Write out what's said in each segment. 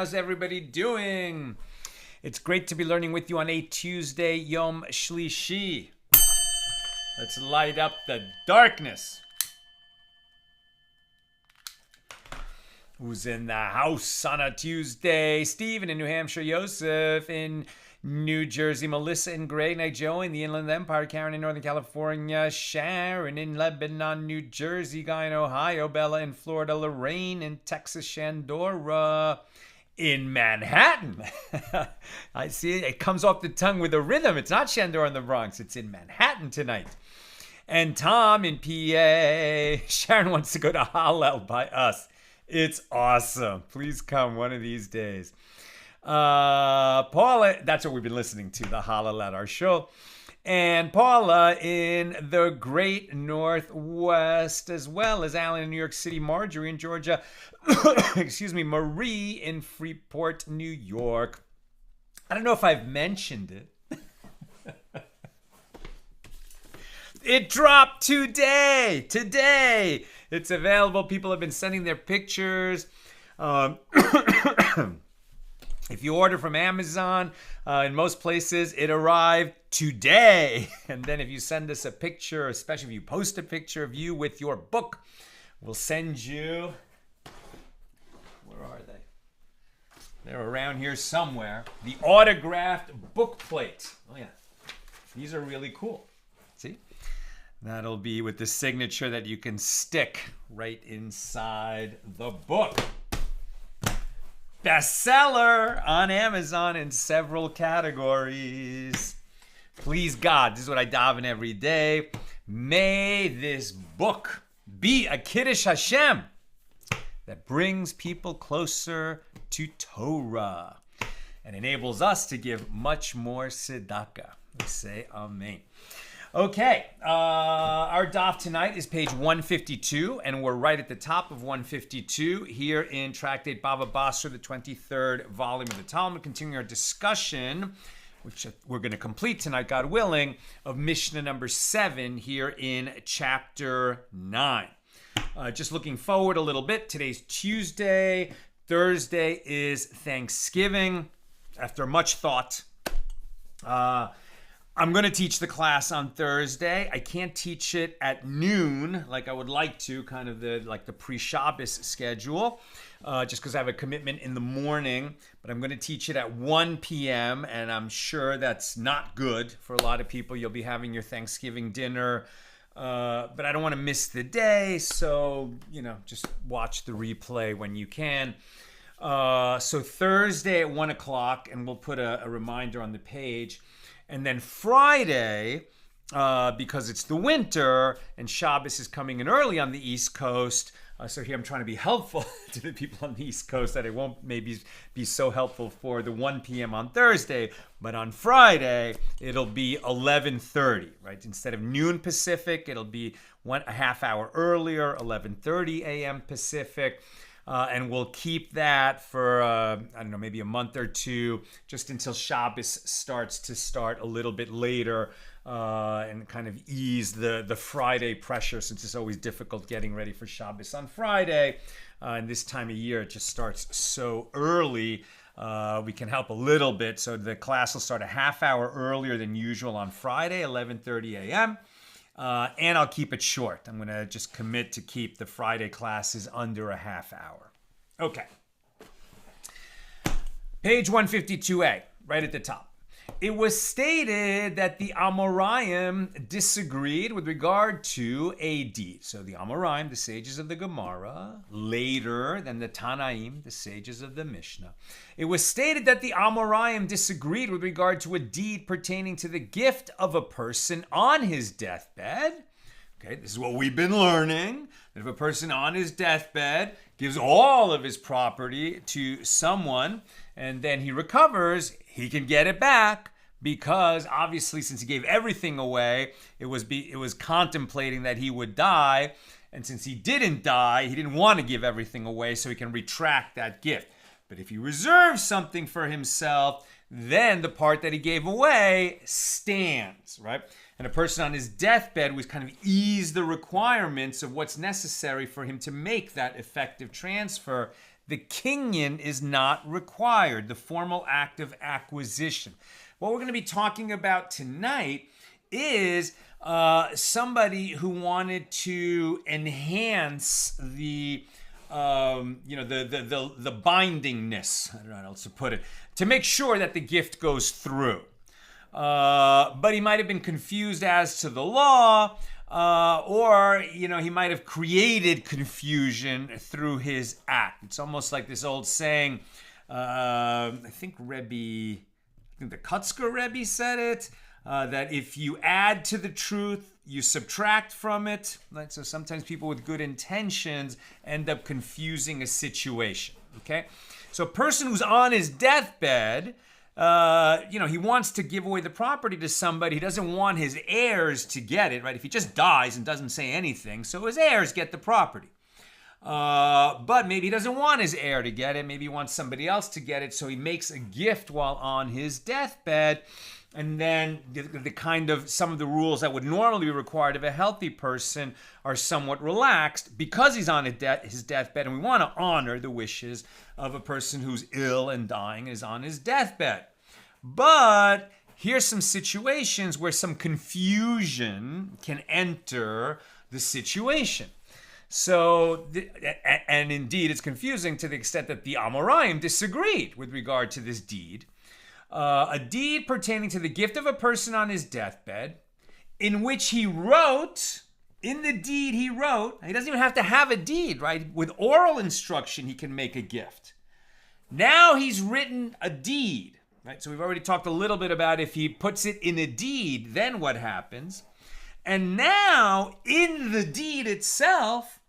How's everybody doing? It's great to be learning with you on a Tuesday, Yom Shlishi. Let's light up the darkness. Who's in the house on a Tuesday? Steven in New Hampshire, Yosef in New Jersey, Melissa in Great Neck, Joe in the Inland Empire, Karen in Northern California, Sharon in Lebanon, New Jersey, Guy in Ohio, Bella in Florida, Lorraine in Texas, Shandora in Manhattan. I see it comes off the tongue with a rhythm. It's not Shandora in the Bronx. It's in Manhattan tonight. And Tom in PA. Sharon wants to go to Hallel by us. It's awesome. Please come one of these days. Paula, that's what we've been listening to, the Hallel at our show. And Paula in the great Northwest, as well as Alan in New York City, Marjorie in Georgia, excuse me, Marie in Freeport, New York. I don't know if I've mentioned it. It dropped today. It's available. People have been sending their pictures. If you order from Amazon, in most places, it arrived today. And then if you send us a picture, especially if you post a picture of you with your book, we'll send you... Where are they? They're around here somewhere. The autographed book plate. Oh, yeah. These are really cool. See? That'll be with the signature that you can stick right inside the book. Bestseller on Amazon in several categories. Please God, this is what I daven every day. May this book be a Kiddush Hashem that brings people closer to Torah and enables us to give much more tzedakah. We say amen. Okay, our daf tonight is page 152, and we're right at the top of 152 here in Tractate Bava Basra, the 23rd volume of the Talmud, continuing our discussion, which we're going to complete tonight, God willing, of Mishna number 7 here in chapter 9. Just looking forward a little bit, today's Tuesday, Thursday is Thanksgiving. After much thought, I'm going to teach the class on Thursday. I can't teach it at noon like I would like to, kind of the pre-Shabbos schedule, just because I have a commitment in the morning. But I'm going to teach it at 1 p.m., and I'm sure that's not good for a lot of people. You'll be having your Thanksgiving dinner, but I don't want to miss the day, so, just watch the replay when you can. So Thursday at 1 o'clock, and we'll put a reminder on the page. And then Friday, because it's the winter and Shabbos is coming in early on the East Coast, so here I'm trying to be helpful to the people on the East Coast that it won't maybe be so helpful for the 1 p.m. on Thursday, but on Friday, it'll be 11:30, right? Instead of noon Pacific, it'll be a half hour earlier, 11:30 a.m. Pacific. And we'll keep that for, maybe a month or two, just until Shabbos starts a little bit later and kind of ease the Friday pressure, since it's always difficult getting ready for Shabbos on Friday. And this time of year, it just starts so early. We can help a little bit. So the class will start a half hour earlier than usual on Friday, 11:30 a.m., and I'll keep it short. I'm going to just commit to keep the Friday classes under a half hour. Okay. Page 152a, right at the top. It was stated that the Amoraim disagreed with regard to a deed. So the Amoraim, the sages of the Gemara, later than the Tanaim, the sages of the Mishnah. It was stated that the Amoraim disagreed with regard to a deed pertaining to the gift of a person on his deathbed. Okay, this is what we've been learning, that if a person on his deathbed gives all of his property to someone and then he recovers, he can get it back, because obviously since he gave everything away, it was contemplating that he would die, and since he didn't die, he didn't want to give everything away, so he can retract that gift. But if he reserves something for himself, then the part that he gave away stands, right? And a person on his deathbed was kind of ease the requirements of what's necessary for him to make that effective transfer. the kinyan is not required, the formal act of acquisition. What we're going to be talking about tonight is somebody who wanted to enhance the the bindingness, I don't know how else to put it, to make sure that the gift goes through. But he might have been confused as to the law, or he might have created confusion through his act. It's almost like this old saying, I think the Kutzker Rebbe said it, that if you add to the truth, you subtract from it. Right? So sometimes people with good intentions end up confusing a situation. Okay, so a person who's on his deathbed, he wants to give away the property to somebody. He doesn't want his heirs to get it, right? If he just dies and doesn't say anything, so his heirs get the property. But maybe he doesn't want his heir to get it. Maybe he wants somebody else to get it, so he makes a gift while on his deathbed. And then some of the rules that would normally be required of a healthy person are somewhat relaxed because he's on his deathbed, and we want to honor the wishes of a person who's ill and dying and is on his deathbed. But here's some situations where some confusion can enter the situation. So, and indeed it's confusing to the extent that the Amoraim disagreed with regard to this deed. A deed pertaining to the gift of a person on his deathbed, in which he wrote, he doesn't even have to have a deed, right? With oral instruction, he can make a gift. Now he's written a deed, right? So we've already talked a little bit about if he puts it in a deed, then what happens? And now, in the deed itself,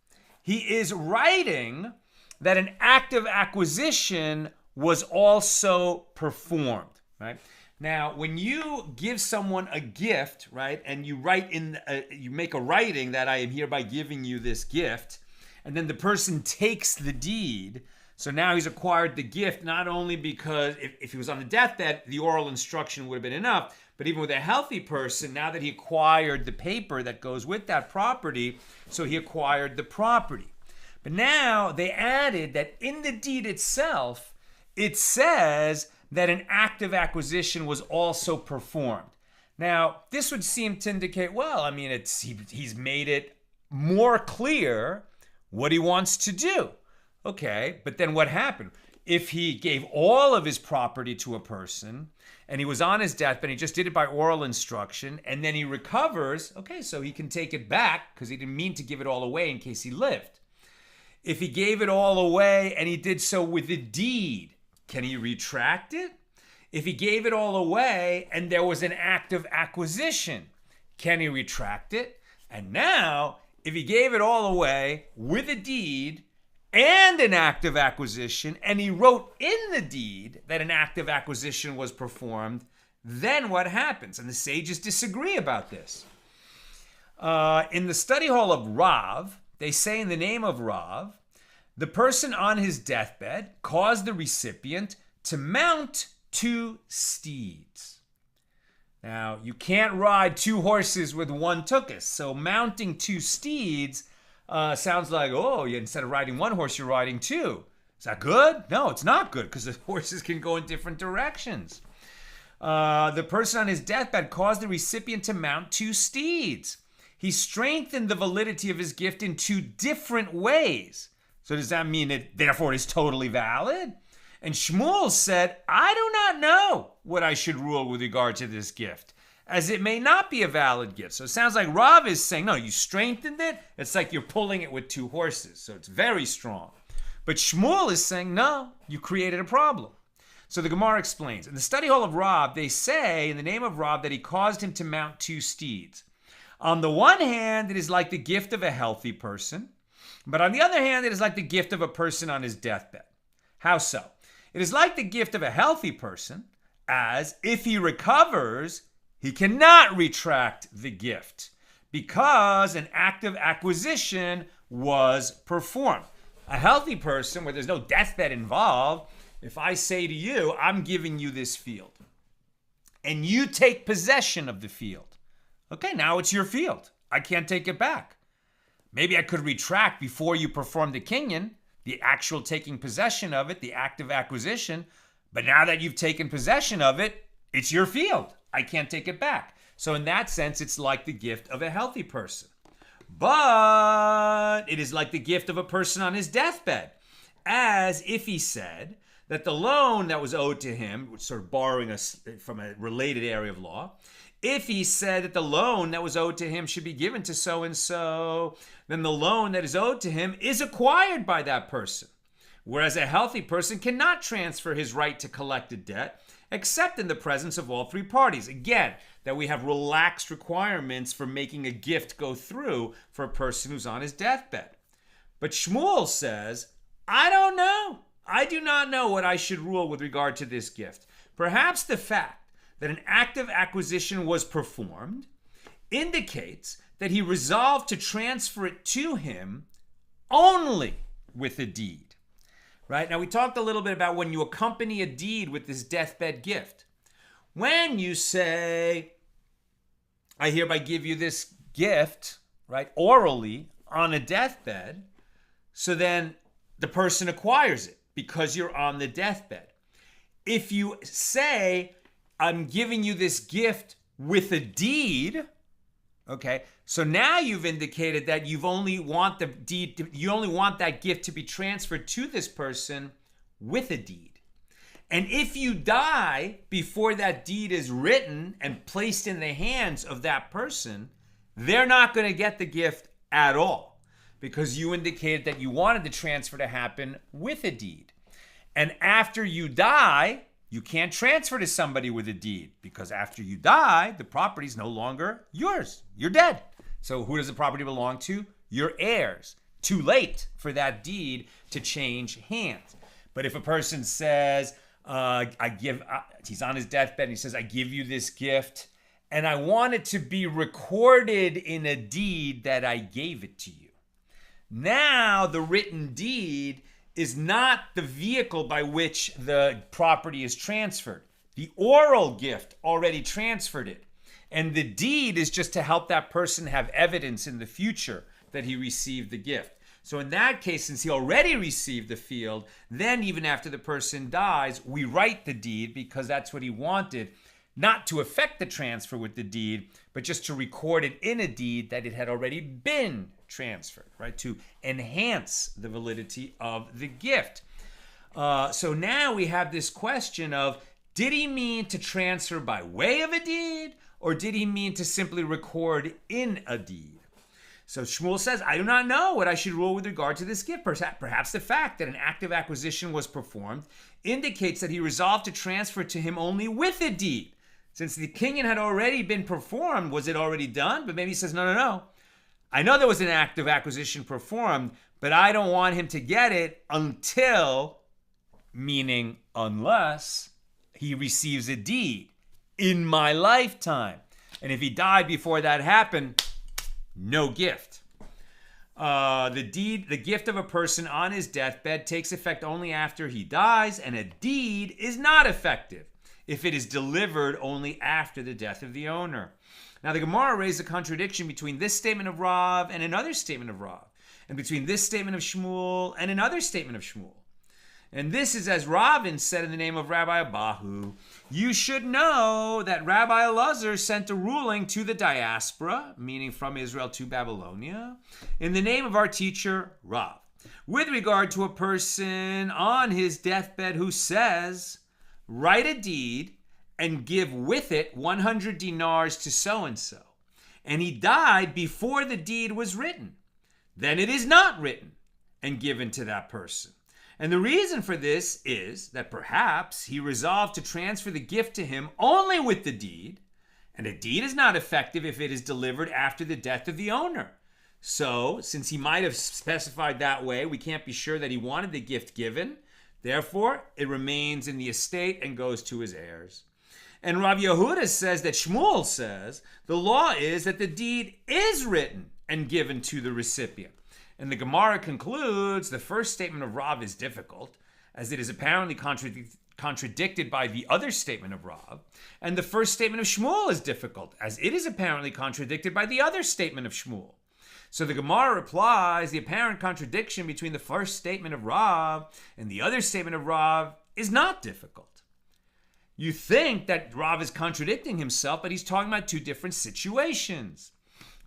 he is writing that an act of acquisition was also performed, right? Now, when you give someone a gift, right, and you write you make a writing that I am hereby giving you this gift, and then the person takes the deed, so now he's acquired the gift not only because if he was on the deathbed, the oral instruction would have been enough, but even with a healthy person, now that he acquired the paper that goes with that property, so he acquired the property. But now they added that in the deed itself, it says that an act of acquisition was also performed. Now, this would seem to indicate, he's made it more clear what he wants to do. Okay, but then what happened? If he gave all of his property to a person and he was on his deathbed, he just did it by oral instruction, and then he recovers, okay, so he can take it back because he didn't mean to give it all away in case he lived. If he gave it all away and he did so with a deed, can he retract it? If he gave it all away and there was an act of acquisition, can he retract it? And now, if he gave it all away with a deed and an act of acquisition, and he wrote in the deed that an act of acquisition was performed, then what happens? And the sages disagree about this. In the study hall of Rav, they say in the name of Rav, the person on his deathbed caused the recipient to mount 2 steeds. Now, you can't ride 2 horses with 1 tuchus, so mounting 2 steeds sounds like, instead of riding 1 horse, you're riding 2. Is that good? No, it's not good, because the horses can go in different directions. The person on his deathbed caused the recipient to mount 2 steeds. He strengthened the validity of his gift in 2 different ways. So does that mean that therefore it is totally valid? And Shmuel said, I do not know what I should rule with regard to this gift, as it may not be a valid gift. So it sounds like Rav is saying, no, you strengthened it. It's like you're pulling it with 2 horses. So it's very strong. But Shmuel is saying, no, you created a problem. So the Gemara explains. In the study hall of Rav, they say in the name of Rav that he caused him to mount 2 steeds. On the one hand, it is like the gift of a healthy person. But on the other hand, it is like the gift of a person on his deathbed. How so? It is like the gift of a healthy person, as if he recovers, he cannot retract the gift because an act of acquisition was performed. A healthy person, where there's no deathbed involved, if I say to you, I'm giving you this field, and you take possession of the field, okay, now it's your field. I can't take it back. Maybe I could retract before you perform the kinyan. the actual taking possession of it, the act of acquisition. But now that you've taken possession of it, it's your field. I can't take it back. So in that sense, it's like the gift of a healthy person. But it is like the gift of a person on his deathbed, as if he said that the loan that was owed to him, sort of borrowing us from a related area of law, if he said that the loan that was owed to him should be given to so-and-so, then the loan that is owed to him is acquired by that person. Whereas a healthy person cannot transfer his right to collect a debt except in the presence of all three parties. Again, that we have relaxed requirements for making a gift go through for a person who's on his deathbed. But Shmuel says, I don't know. I do not know what I should rule with regard to this gift. Perhaps the fact that an act of acquisition was performed indicates that he resolved to transfer it to him only with a deed. Right? Now, we talked a little bit about when you accompany a deed with this deathbed gift. When you say, I hereby give you this gift, right, orally on a deathbed, so then the person acquires it because you're on the deathbed. If you say, I'm giving you this gift with a deed, okay, so now you've indicated that you only want that gift to be transferred to this person with a deed. And if you die before that deed is written and placed in the hands of that person, they're not going to get the gift at all because you indicated that you wanted the transfer to happen with a deed. And after you die, you can't transfer to somebody with a deed because after you die, the property is no longer yours. You're dead. So who does the property belong to? Your heirs. Too late for that deed to change hands. But if a person says, he's on his deathbed and he says, I give you this gift and I want it to be recorded in a deed that I gave it to you. Now the written deed is not the vehicle by which the property is transferred. The oral gift already transferred it. And the deed is just to help that person have evidence in the future that he received the gift. So in that case, since he already received the field, then even after the person dies, we write the deed because that's what he wanted, not to affect the transfer with the deed, but just to record it in a deed that it had already been transferred, right? To enhance the validity of the gift. So now we have this question of, did he mean to transfer by way of a deed, or did he mean to simply record in a deed? So Shmuel says, I do not know what I should rule with regard to this gift. Perhaps the fact that an act of acquisition was performed indicates that he resolved to transfer to him only with a deed. Since the kinyan had already been performed, was it already done? But maybe he says, no. I know there was an act of acquisition performed, but I don't want him to get it until, meaning unless, he receives a deed in my lifetime. And if he died before that happened, no gift. The gift of a person on his deathbed takes effect only after he dies, and a deed is not effective if it is delivered only after the death of the owner. Now the Gemara raised a contradiction between this statement of Rav and another statement of Rav, and between this statement of Shmuel and another statement of Shmuel. And this is as Ravin said in the name of Rabbi Abahu, you should know that Rabbi Elazar sent a ruling to the diaspora, meaning from Israel to Babylonia, in the name of our teacher Rav, with regard to a person on his deathbed who says, write a deed and give with it 100 dinars to so-and-so, and he died before the deed was written. Then it is not written and given to that person. And the reason for this is that perhaps he resolved to transfer the gift to him only with the deed, and a deed is not effective if it is delivered after the death of the owner. So, since he might have specified that way, we can't be sure that he wanted the gift given. Therefore, it remains in the estate and goes to his heirs. And Rav Yehuda says that Shmuel says the law is that the deed is written and given to the recipient. And the Gemara concludes the first statement of Rav is difficult, as it is apparently contradicted by the other statement of Rav. And the first statement of Shmuel is difficult, as it is apparently contradicted by the other statement of Shmuel. So the Gemara replies, the apparent contradiction between the first statement of Rav and the other statement of Rav is not difficult. You think that Rav is contradicting himself, but he's talking about two different situations.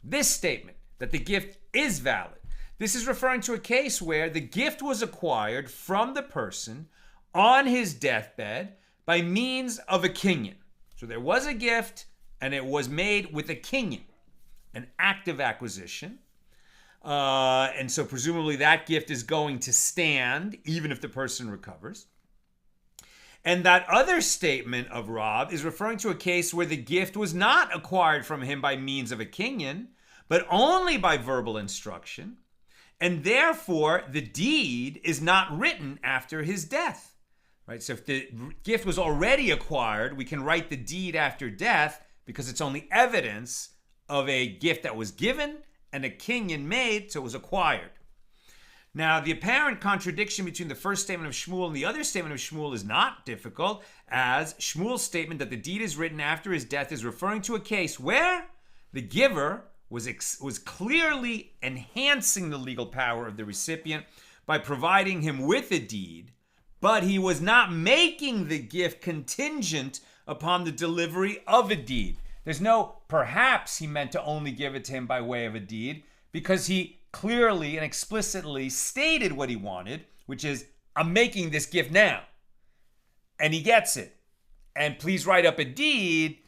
This statement, that the gift is valid, this is referring to a case where the gift was acquired from the person on his deathbed by means of a kinyan. So there was a gift and it was made with a kinyan, an active acquisition. And so presumably that gift is going to stand even if the person recovers. And that other statement of Rav is referring to a case where the gift was not acquired from him by means of a kinyan, but only by verbal instruction. And therefore, the deed is not written after his death. Right? So if the gift was already acquired, we can write the deed after death because it's only evidence of a gift that was given and a kinyan made, so it was acquired. Now, the apparent contradiction between the first statement of Shmuel and the other statement of Shmuel is not difficult, as Shmuel's statement that the deed is written after his death is referring to a case where the giver was clearly enhancing the legal power of the recipient by providing him with a deed, but he was not making the gift contingent upon the delivery of a deed. There's no perhaps he meant to only give it to him by way of a deed, because he clearly and explicitly stated what he wanted, which is, I'm making this gift now. And he gets it. And please write up a deed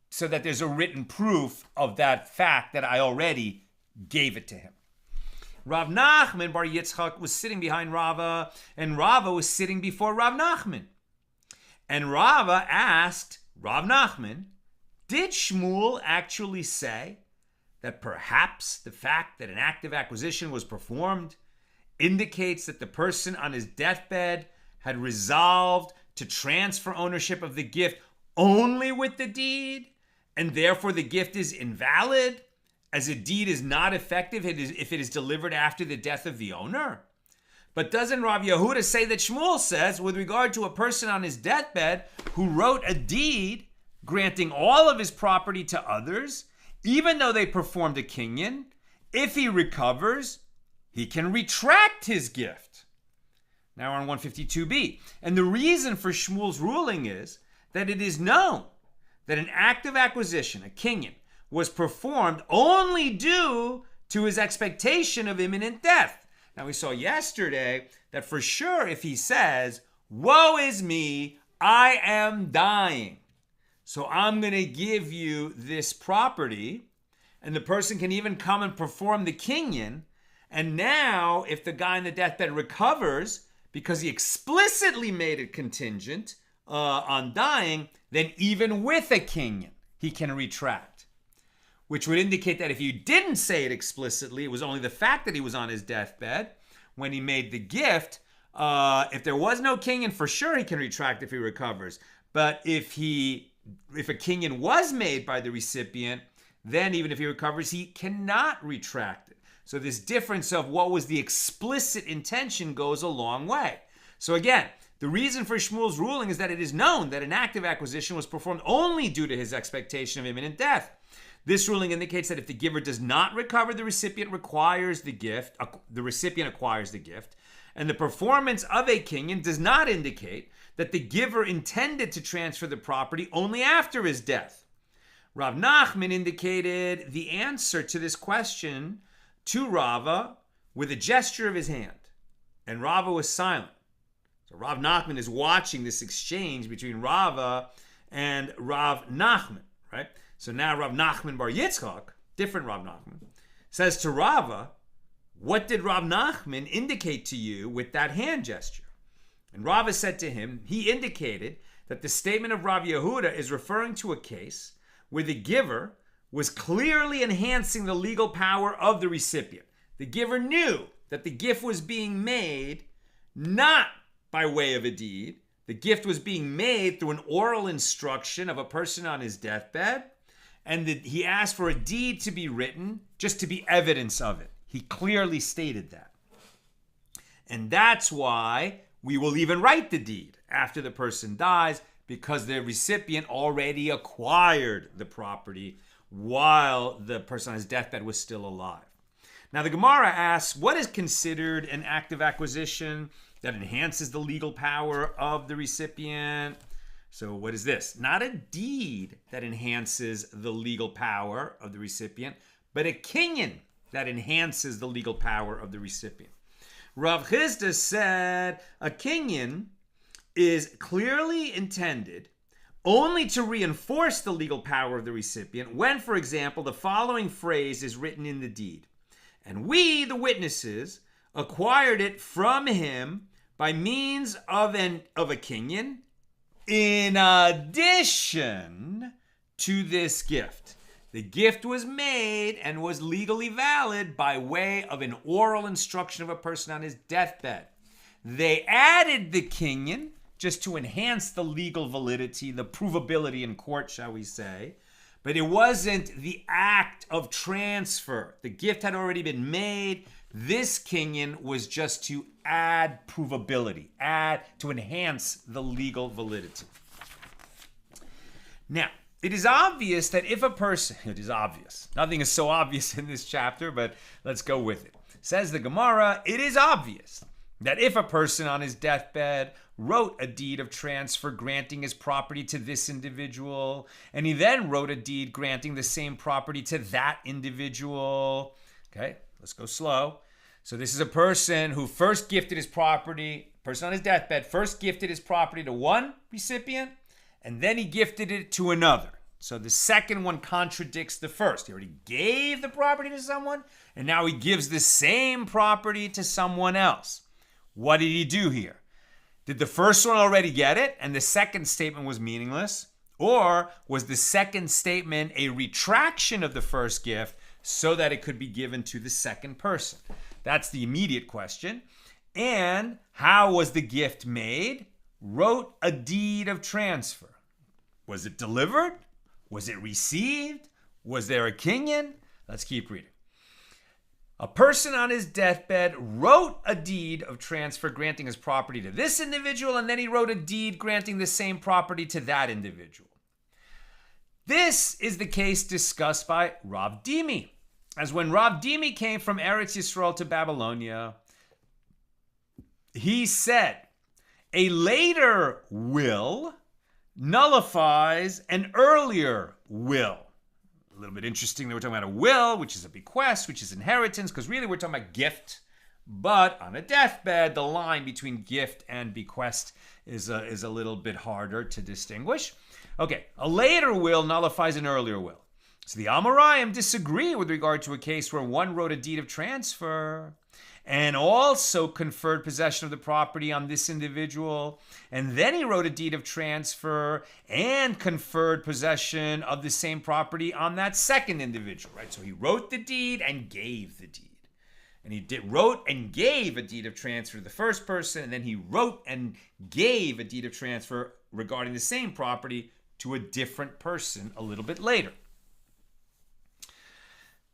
so that there's a written proof of that fact that I already gave it to him. Rav Nachman Bar Yitzchak was sitting behind Rava, and Rava was sitting before Rav Nachman. And Rava asked Rav Nachman, did Shmuel actually say that perhaps the fact that an active acquisition was performed indicates that the person on his deathbed had resolved to transfer ownership of the gift only with the deed, and therefore the gift is invalid, as a deed is not effective if it is delivered after the death of the owner? But doesn't Rav Yehuda say that Shmuel says, with regard to a person on his deathbed who wrote a deed granting all of his property to others, even though they performed a kinyan, if he recovers, he can retract his gift? Now we're on 152b. And the reason for Shmuel's ruling is that it is known that an active acquisition, a kinyan, was performed only due to his expectation of imminent death. Now we saw yesterday that for sure if he says, woe is me, I am dying, so I'm going to give you this property, and the person can even come and perform the kinyan, and now if the guy in the deathbed recovers because he explicitly made it contingent on dying, then even with a kinyan, he can retract. Which would indicate that if you didn't say it explicitly, it was only the fact that he was on his deathbed when he made the gift. If there was no kinyan, for sure he can retract if he recovers. But if a kinyan was made by the recipient, then even if he recovers, he cannot retract it. So this difference of what was the explicit intention goes a long way. So again, the reason for Shmuel's ruling is that it is known that an active acquisition was performed only due to his expectation of imminent death. This ruling indicates that if the giver does not recover, the recipient acquires the gift, and the performance of a kinyan does not indicate that the giver intended to transfer the property only after his death. Rav Nachman indicated the answer to this question to Rava with a gesture of his hand, and Rava was silent. So Rav Nachman is watching this exchange between Rava and Rav Nachman, right? So now Rav Nachman Bar Yitzchak, different Rav Nachman, says to Rava, what did Rav Nachman indicate to you with that hand gesture? And Rava said to him, he indicated that the statement of Rav Yehuda is referring to a case where the giver was clearly enhancing the legal power of the recipient. The giver knew that the gift was being made not by way of a deed. The gift was being made through an oral instruction of a person on his deathbed, and that he asked for a deed to be written just to be evidence of it. He clearly stated that. And that's why we will even write the deed after the person dies, because the recipient already acquired the property while the person on his deathbed was still alive. Now the Gemara asks, what is considered an act of acquisition that enhances the legal power of the recipient? So what is this? Not a deed that enhances the legal power of the recipient, but a kinyan that enhances the legal power of the recipient. Rav Chisda said a kinyan is clearly intended only to reinforce the legal power of the recipient when, for example, the following phrase is written in the deed. And we, the witnesses, acquired it from him by means of a kinyan in addition to this gift. The gift was made and was legally valid by way of an oral instruction of a person on his deathbed. They added the kinyan just to enhance the legal validity, the provability in court, shall we say. But it wasn't the act of transfer. The gift had already been made. This kinyan was just to add provability, to enhance the legal validity. Now, it is obvious that if a person, it is obvious. Nothing is so obvious in this chapter, but let's go with it. Says the Gemara, it is obvious that if a person on his deathbed wrote a deed of transfer granting his property to this individual, and he then wrote a deed granting the same property to that individual. Okay, let's go slow. So this is a person who first gifted his property, person on his deathbed, first gifted his property to one recipient, and then he gifted it to another. So the second one contradicts the first. He already gave the property to someone, and now he gives the same property to someone else. What did he do here? Did the first one already get it, and the second statement was meaningless? Or was the second statement a retraction of the first gift so that it could be given to the second person? That's the immediate question. And how was the gift made? Wrote a deed of transfer. Was it delivered? Was it received? Was there a kinyan? Let's keep reading. A person on his deathbed wrote a deed of transfer granting his property to this individual, and then he wrote a deed granting the same property to that individual. This is the case discussed by Rav Dimi. As when Rav Dimi came from Eretz Yisrael to Babylonia, he said, a later will nullifies an earlier will. A little bit interesting that we're talking about a will, which is a bequest, which is inheritance, because really we're talking about gift. But on a deathbed, the line between gift and bequest is a little bit harder to distinguish. Okay, a later will nullifies an earlier will. So the Amoraim disagree with regard to a case where one wrote a deed of transfer and also conferred possession of the property on this individual, and then he wrote a deed of transfer and conferred possession of the same property on that second individual, right? So he wrote the deed and gave the deed. And he wrote and gave a deed of transfer to the first person, and then he wrote and gave a deed of transfer regarding the same property to a different person a little bit later.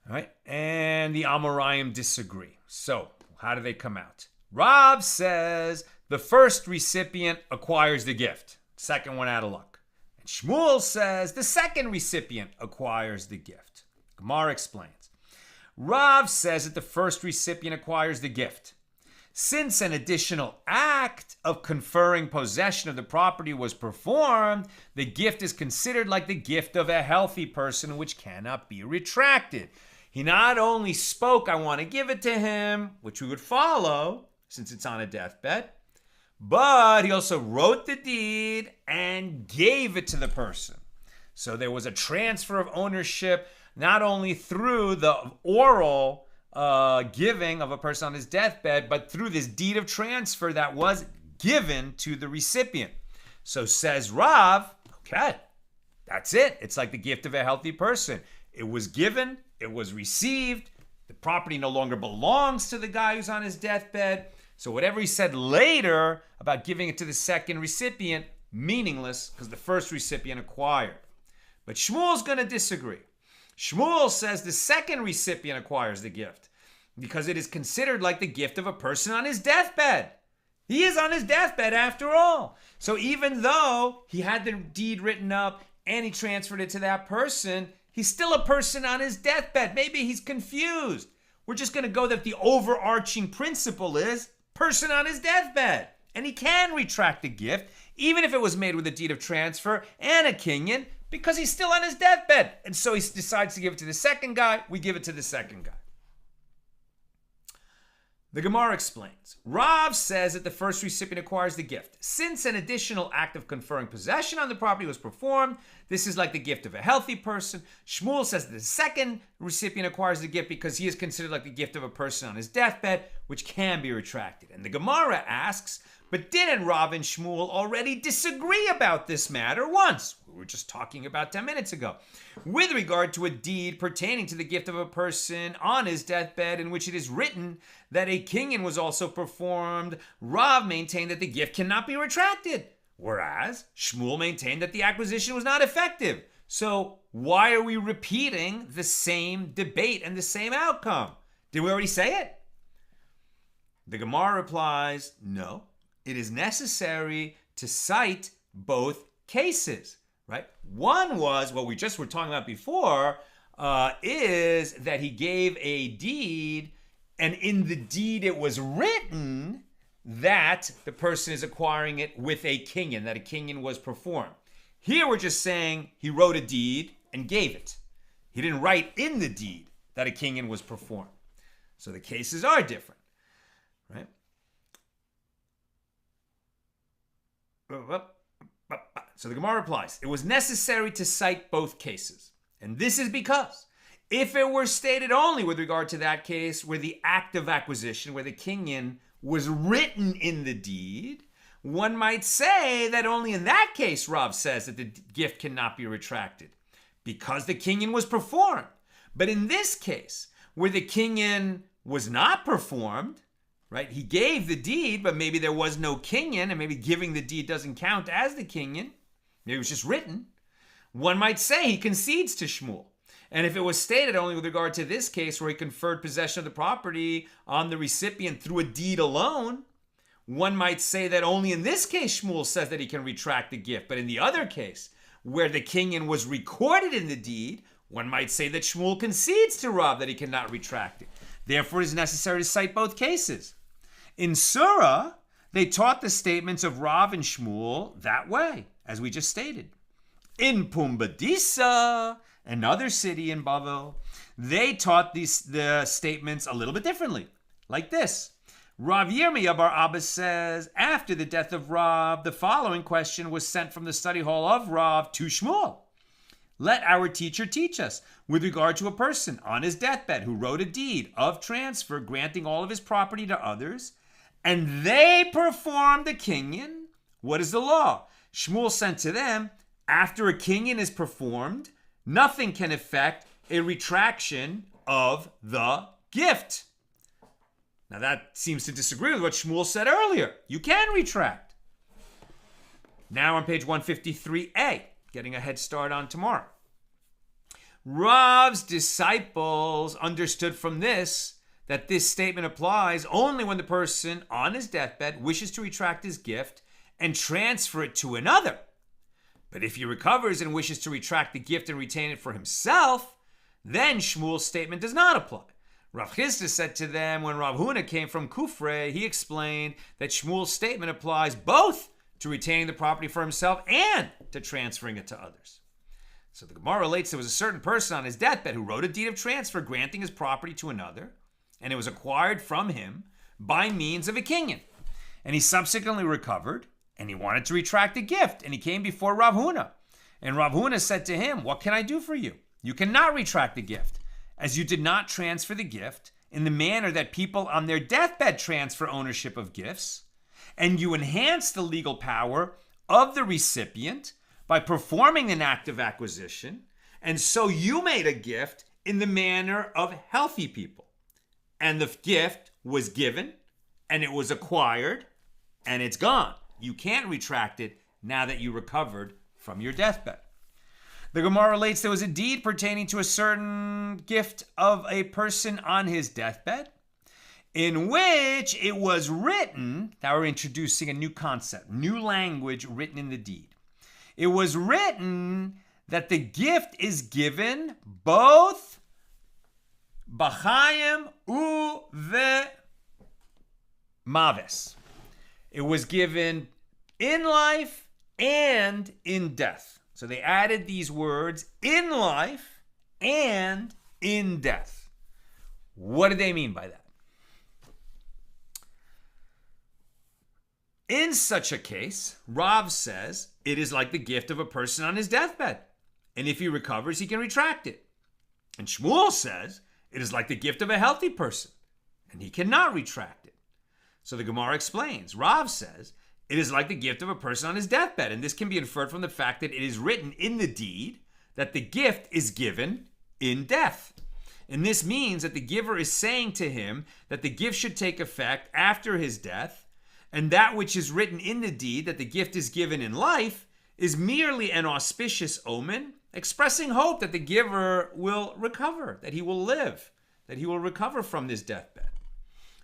All right, and the Amoraim disagree. So, how do they come out? Rav says the first recipient acquires the gift. Second one out of luck. And Shmuel says the second recipient acquires the gift. Gemara explains. Rav says that the first recipient acquires the gift. Since an additional act of conferring possession of the property was performed, the gift is considered like the gift of a healthy person, which cannot be retracted. He not only spoke, I want to give it to him, which we would follow since it's on a deathbed, but he also wrote the deed and gave it to the person. So there was a transfer of ownership, not only through the oral giving of a person on his deathbed, but through this deed of transfer that was given to the recipient. So says Rav, okay, that's it. It's like the gift of a healthy person. It was given, it was received, the property no longer belongs to the guy who's on his deathbed. So whatever he said later about giving it to the second recipient, meaningless because the first recipient acquired. But Shmuel's going to disagree. Shmuel says the second recipient acquires the gift because it is considered like the gift of a person on his deathbed. He is on his deathbed after all. So even though he had the deed written up and he transferred it to that person, he's still a person on his deathbed. Maybe he's confused. We're just going to go that the overarching principle is person on his deathbed. And he can retract the gift, even if it was made with a deed of transfer and a kinyan, because he's still on his deathbed. And so he decides to give it to the second guy. We give it to the second guy. The Gemara explains, Rav says that the first recipient acquires the gift. Since an additional act of conferring possession on the property was performed, this is like the gift of a healthy person. Shmuel says that the second recipient acquires the gift because he is considered like the gift of a person on his deathbed, which can be retracted. And the Gemara asks, but didn't Rav and Shmuel already disagree about this matter once? We were just talking about 10 minutes ago. With regard to a deed pertaining to the gift of a person on his deathbed in which it is written that a kinyan was also performed, Rav maintained that the gift cannot be retracted, whereas Shmuel maintained that the acquisition was not effective. So why are we repeating the same debate and the same outcome? Did we already say it? The Gemara replies, no. It is necessary to cite both cases, right? One was what we just were talking about before, is that he gave a deed, and in the deed it was written that the person is acquiring it with a kinyan, that a kinyan was performed. Here we're just saying he wrote a deed and gave it. He didn't write in the deed that a kinyan was performed. So the cases are different, right? So the Gemara replies, it was necessary to cite both cases. And this is because if it were stated only with regard to that case where the act of acquisition, where the kinyan was written in the deed, one might say that only in that case Rav says that the gift cannot be retracted because the kinyan was performed. But in this case, where the kinyan was not performed, right? He gave the deed, but maybe there was no kinyan, and maybe giving the deed doesn't count as the kinyan. Maybe it was just written. One might say he concedes to Shmuel. And if it was stated only with regard to this case where he conferred possession of the property on the recipient through a deed alone, one might say that only in this case Shmuel says that he can retract the gift. But in the other case, where the kinyan was recorded in the deed, one might say that Shmuel concedes to Rav that he cannot retract it. Therefore, it is necessary to cite both cases. In Surah, they taught the statements of Rav and Shmuel that way, as we just stated. In Pumbedisa, another city in Bavel, they taught the statements a little bit differently, like this. Rav Yirmiyah bar Abba says, after the death of Rav, the following question was sent from the study hall of Rav to Shmuel. Let our teacher teach us with regard to a person on his deathbed who wrote a deed of transfer granting all of his property to others, and they performed the kinyan. What is the law? Shmuel sent to them, after a kinyan is performed, nothing can affect a retraction of the gift. Now that seems to disagree with what Shmuel said earlier. You can retract. Now on page 153a, getting a head start on tomorrow. Rav's disciples understood from this that this statement applies only when the person on his deathbed wishes to retract his gift and transfer it to another. But if he recovers and wishes to retract the gift and retain it for himself, then Shmuel's statement does not apply. Rav Chisda said to them when Rav Huna came from Kufre, he explained that Shmuel's statement applies both to retaining the property for himself and to transferring it to others. So the Gemara relates there was a certain person on his deathbed who wrote a deed of transfer granting his property to another, and it was acquired from him by means of a kinyan. And he subsequently recovered, and he wanted to retract the gift, and he came before Rav Huna. And Rav Huna said to him, what can I do for you? You cannot retract the gift, as you did not transfer the gift in the manner that people on their deathbed transfer ownership of gifts, and you enhance the legal power of the recipient by performing an act of acquisition, and so you made a gift in the manner of healthy people. And the gift was given, and it was acquired, and it's gone. You can't retract it now that you recovered from your deathbed. The Gemara relates there was a deed pertaining to a certain gift of a person on his deathbed, in which it was written, now we're introducing a new concept, new language written in the deed. It was written that the gift is given both b'chaim u'v'maves. It was given in life and in death. So they added these words, in life and in death. What do they mean by that? In such a case, Rav says, it is like the gift of a person on his deathbed. And if he recovers, he can retract it. And Shmuel says, it is like the gift of a healthy person. And he cannot retract it. So the Gemara explains. Rav says, it is like the gift of a person on his deathbed. And this can be inferred from the fact that it is written in the deed that the gift is given in death. And this means that the giver is saying to him that the gift should take effect after his death, and that which is written in the deed that the gift is given in life is merely an auspicious omen, expressing hope that the giver will recover, that he will live, that he will recover from this deathbed.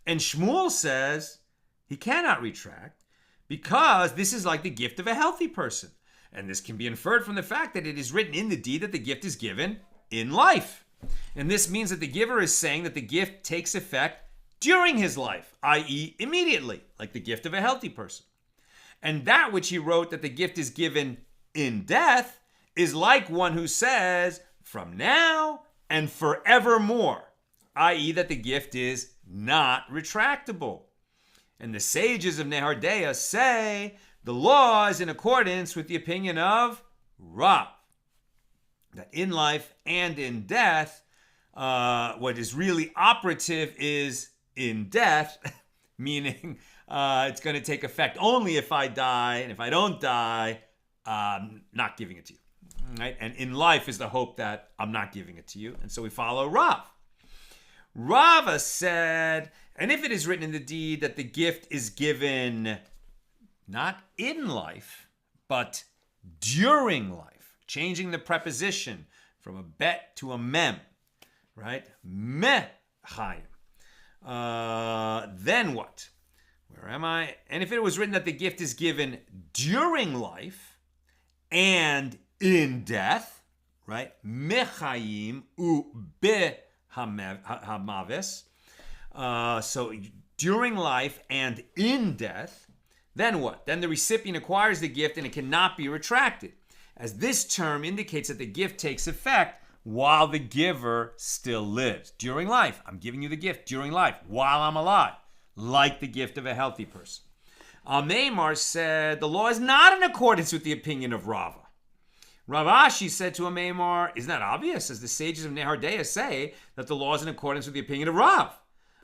And Shmuel says he cannot retract because this is like the gift of a healthy person. And this can be inferred from the fact that it is written in the deed that the gift is given in life. And this means that the giver is saying that the gift takes effect during his life, i.e. immediately, like the gift of a healthy person. And that which he wrote that the gift is given in death is like one who says, from now and forevermore, i.e. that the gift is not retractable. And the sages of Nehardea say the law is in accordance with the opinion of Rav, that in life and in death, what is really operative is in death, meaning it's going to take effect only if I die, and if I don't die, not giving it to you. Right? And in life is the hope that I'm not giving it to you. And so we follow Rav. Rava said, and if it is written in the deed that the gift is given not in life, but during life, changing the preposition from a bet to a mem, right? Mechayim. Then what? Where am I? And if it was written that the gift is given during life and in death, right? Mechayim ube hamaves. So during life and in death, then what? Then the recipient acquires the gift and it cannot be retracted, as this term indicates that the gift takes effect while the giver still lives. During life, I'm giving you the gift during life, while I'm alive, like the gift of a healthy person. Meimar said the law is not in accordance with the opinion of Rava. Rav Ashi said to Meimar, isn't that obvious? As the sages of Nehardea say that the law is in accordance with the opinion of Rav.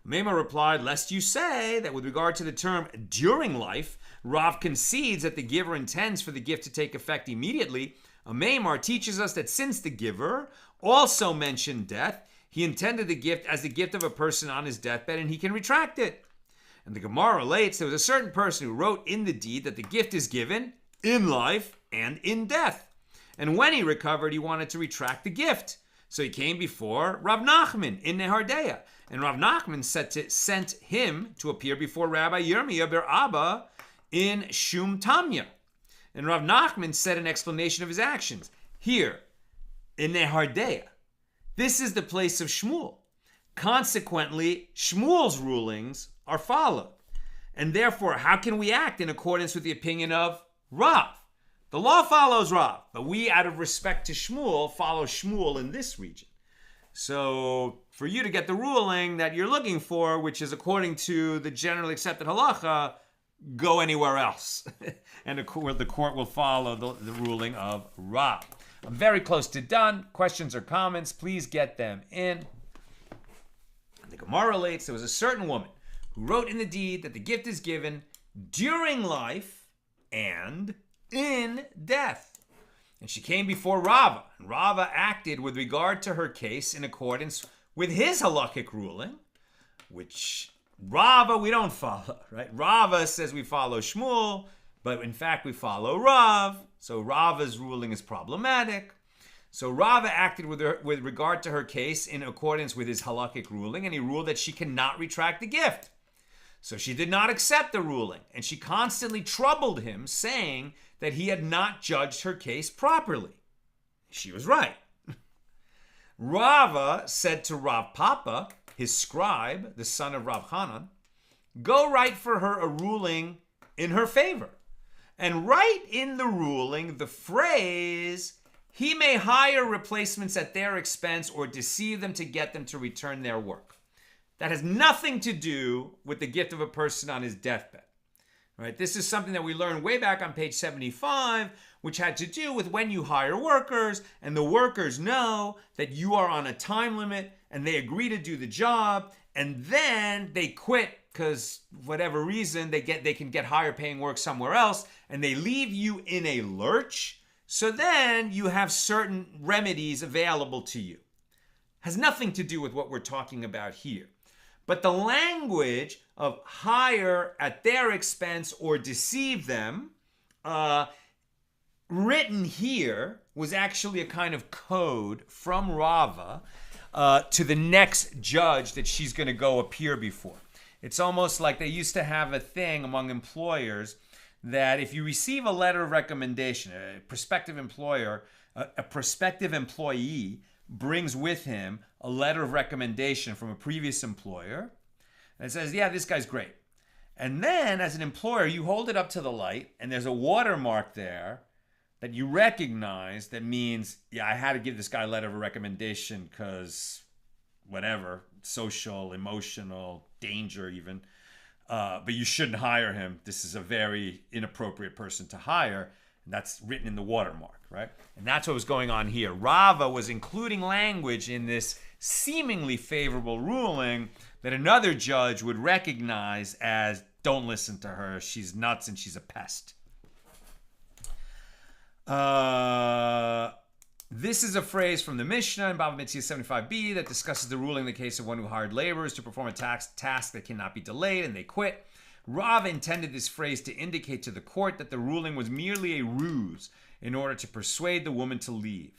Meimar replied, lest you say that with regard to the term during life, Rav concedes that the giver intends for the gift to take effect immediately. Meimar teaches us that since the giver also mentioned death, he intended the gift as the gift of a person on his deathbed and he can retract it. And the Gemara relates there was a certain person who wrote in the deed that the gift is given in life and in death. And when he recovered, he wanted to retract the gift. So he came before Rav Nachman in Nehardea. And Rav Nachman sent him to appear before Rabbi Yirmiyah ber Abba in Shum Tamya. And Rav Nachman said an explanation of his actions. Here, in Nehardea, this is the place of Shmuel. Consequently, Shmuel's rulings are followed. And therefore, how can we act in accordance with the opinion of Rav? The law follows Rav, but we, out of respect to Shmuel, follow Shmuel in this region. So, for you to get the ruling that you're looking for, which is according to the generally accepted halacha, go anywhere else. And the court will follow the ruling of Rav. I'm very close to done. Questions or comments, please get them in. The Gemara relates there was a certain woman who wrote in the deed that the gift is given during life and in death. And she came before Rava, and Rava acted with regard to her case in accordance with his halakhic ruling, which Rava we don't follow, right? Rava says we follow Shmuel, but in fact we follow Rav, so Rava's ruling is problematic. So Rava acted with regard to her case in accordance with his halakhic ruling, and he ruled that she cannot retract the gift. So she did not accept the ruling, and she constantly troubled him, saying that he had not judged her case properly. She was right. Rava said to Rav Papa, his scribe, the son of Rav Hanan, go write for her a ruling in her favor. And write in the ruling the phrase, he may hire replacements at their expense or deceive them to get them to return their work. That has nothing to do with the gift of a person on his deathbed. Right? This is something that we learned way back on page 75, which had to do with when you hire workers and the workers know that you are on a time limit and they agree to do the job and then they quit because whatever reason they can get higher paying work somewhere else and they leave you in a lurch. So then you have certain remedies available to you. Has nothing to do with what we're talking about here. But the language of hire at their expense or deceive them, written here, was actually a kind of code from Rava to the next judge that she's going to go appear before. It's almost like they used to have a thing among employers that if you receive a letter of recommendation, a prospective employee brings with him a letter of recommendation from a previous employer and says, yeah, this guy's great. And then as an employer, you hold it up to the light and there's a watermark there that you recognize that means, yeah, I had to give this guy a letter of recommendation because whatever, social, emotional, danger even, but you shouldn't hire him. This is a very inappropriate person to hire. And that's written in the watermark, right? And that's what was going on here. Rava was including language in this seemingly favorable ruling that another judge would recognize as, don't listen to her, she's nuts and she's a pest. This is a phrase from the Mishna in Bava Basra 75b that discusses the ruling in the case of one who hired laborers to perform a task that cannot be delayed and they quit. Rav intended this phrase to indicate to the court that the ruling was merely a ruse in order to persuade the woman to leave.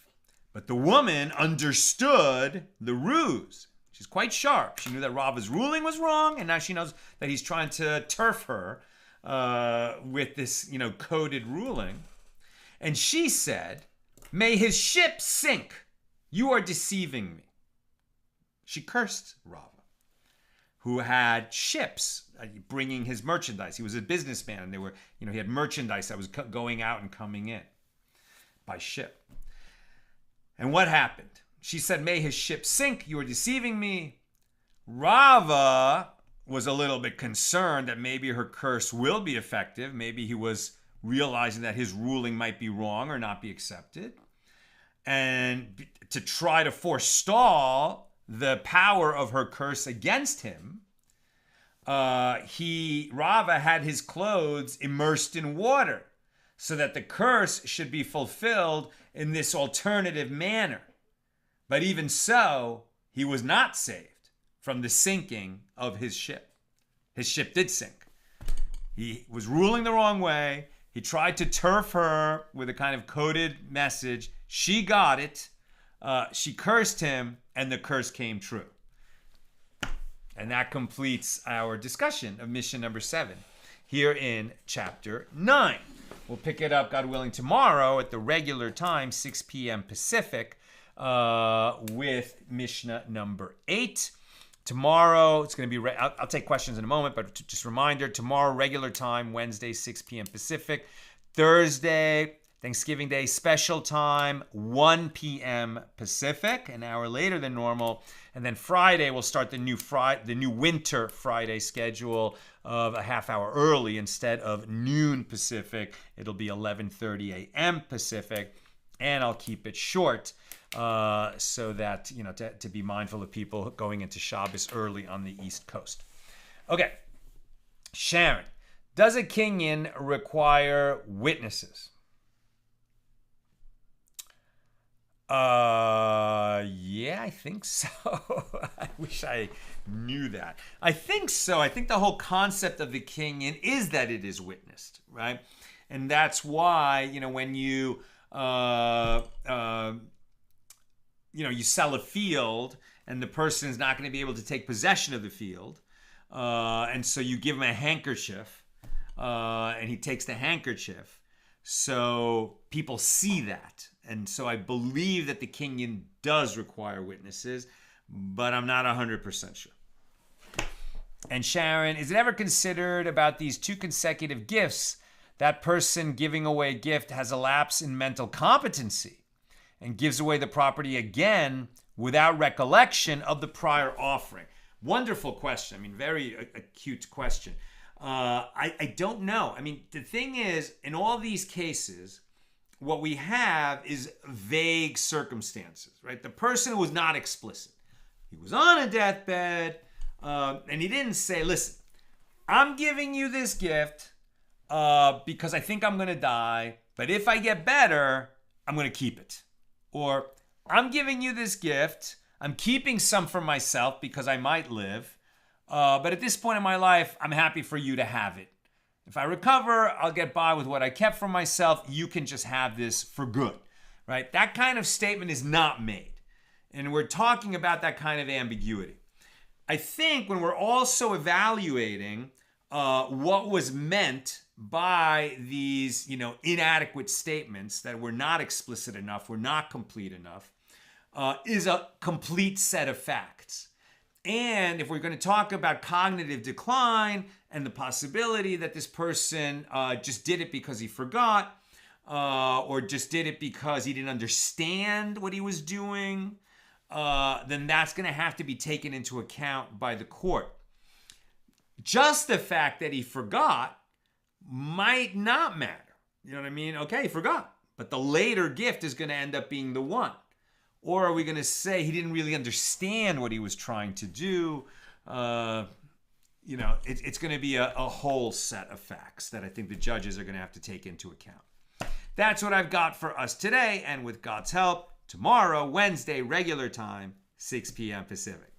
But the woman understood the ruse. She's quite sharp. She knew that Rava's ruling was wrong, and now she knows that he's trying to turf her with this, coded ruling. And she said, may his ship sink. You are deceiving me. She cursed Rava, who had ships bringing his merchandise. He was a businessman, and they were, he had merchandise that was going out and coming in by ship. And what happened? She said, may his ship sink. You are deceiving me. Rava was a little bit concerned that maybe her curse will be effective. Maybe he was realizing that his ruling might be wrong or not be accepted. And to try to forestall the power of her curse against him, Rava had his clothes immersed in water so that the curse should be fulfilled in this alternative manner. But even so, he was not saved from the sinking of his ship. His ship did sink. He was ruling the wrong way. He tried to turf her with a kind of coded message. She got it. She cursed him, and the curse came true. And that completes our discussion of Mishnah number 7 here in chapter 9. We'll pick it up, God willing, tomorrow at the regular time, 6 p.m. Pacific, with Mishnah number 8. Tomorrow, it's going to be, I'll take questions in a moment, but just a reminder, tomorrow, regular time, Wednesday, 6 p.m. Pacific. Thursday, Thanksgiving Day, special time, 1 p.m. Pacific, an hour later than normal. And then Friday, we'll start the new winter Friday schedule of a half hour early instead of noon Pacific. It'll be 11:30 a.m. Pacific, and I'll keep it short so that, to be mindful of people going into Shabbos early on the East Coast. Okay, Sharon, does a kinyan require witnesses? Yeah, I think so. I wish I knew that. I think so. I think the whole concept of the kinyan is that it is witnessed, right? And that's why, when you, you sell a field and the person is not going to be able to take possession of the field, and so you give him a handkerchief, and he takes the handkerchief. So people see that, And so I believe that the kinyan does require witnesses, but I'm not 100% sure. And Sharon, is it ever considered about these 2 consecutive gifts, that person giving away a gift has a lapse in mental competency and gives away the property again without recollection of the prior offering? Wonderful question. I mean, very acute question. I don't know. I mean, the thing is, in all these cases, what we have is vague circumstances, right? The person was not explicit. He was on a deathbed, and he didn't say, listen, I'm giving you this gift because I think I'm going to die, but if I get better, I'm going to keep it. Or I'm giving you this gift, I'm keeping some for myself because I might live, but at this point in my life, I'm happy for you to have it. If I recover, I'll get by with what I kept for myself. You can just have this for good, right? That kind of statement is not made. And we're talking about that kind of ambiguity. I think when we're also evaluating what was meant by these, inadequate statements that were not explicit enough, were not complete enough, is a complete set of facts. And if we're going to talk about cognitive decline and the possibility that this person just did it because he forgot, or just did it because he didn't understand what he was doing, then that's going to have to be taken into account by the court. Just the fact that he forgot might not matter. You know what I mean? Okay, he forgot, but the later gift is going to end up being the one. Or are we going to say he didn't really understand what he was trying to do? It's going to be a whole set of facts that I think the judges are going to have to take into account. That's what I've got for us today. And with God's help, tomorrow, Wednesday, regular time, 6 p.m. Pacific.